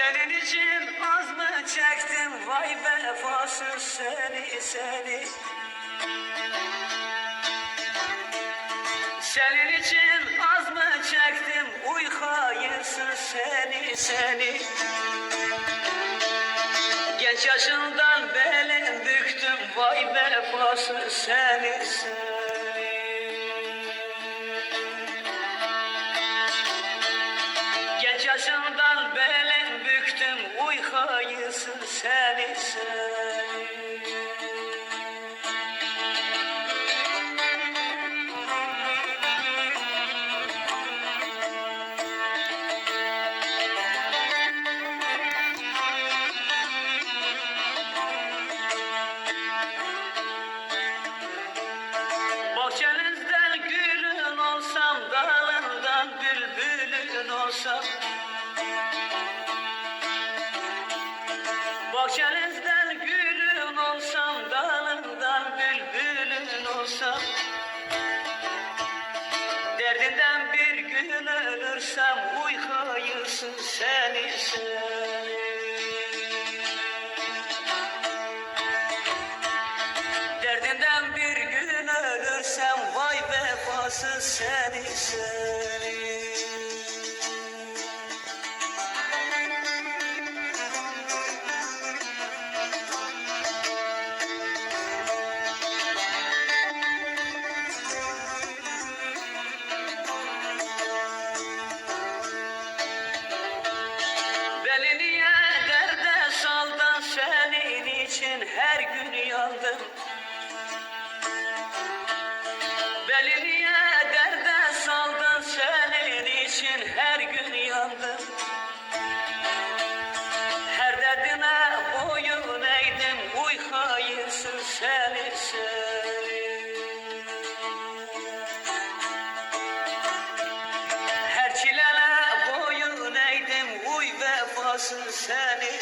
Senin için az mı çektim vay vefasız seni. Senin için az mı çektim uy hayırsız seni. Genç yaşından belin büktüm vay vefasız seni. Genç yaşından belin büktüm uy hayırsız seni. Bahçenizden gülün olsam, dalından bülbülün olsam. Bahçenizden gülün olsam, dalından bülbülün olsam. Derdinden bir gün ölürsem, uy hayırsız seni. Derdinden bir gün ölürsem, vay vefasız seni. Beni niye derde saldın, senin için her gün yandım. Beni niye derde saldın, senin için her gün yandım. Her derdine boyun eğdim, uy hayırsız seni. Her çilene boyun eğdim, uy vefasız seni.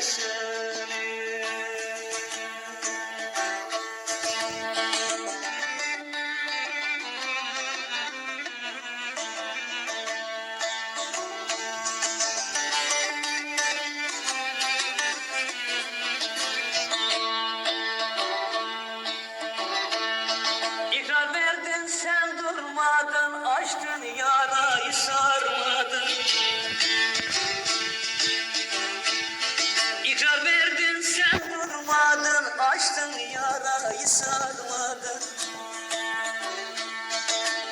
İkrar verdin sen durmadın, açtın yarayı sarmadın. İkrar verdin sen durmadın, açtın yarayı sarmadın.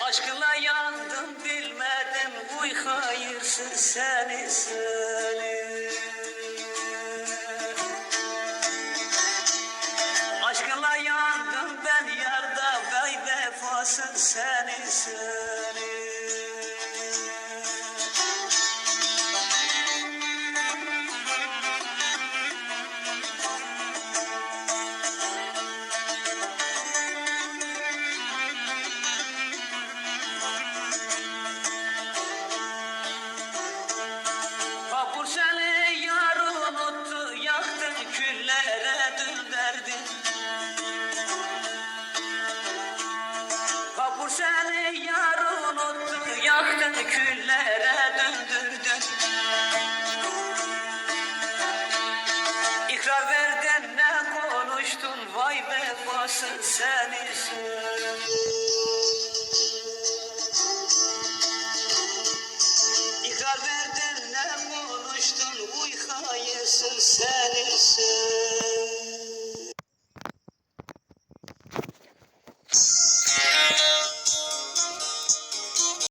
Aşkınla yandım bilmedim, uy hayırsız seni. Aşkınla yandım ben yarda, vay vefasız seni. Vapur seni yar unuttu, yaktın küllere dönderdin. Vapur seni yar unuttu, yaktın küllere döndürdün. İkrar verdin ne konuştun, vay vefasız seni.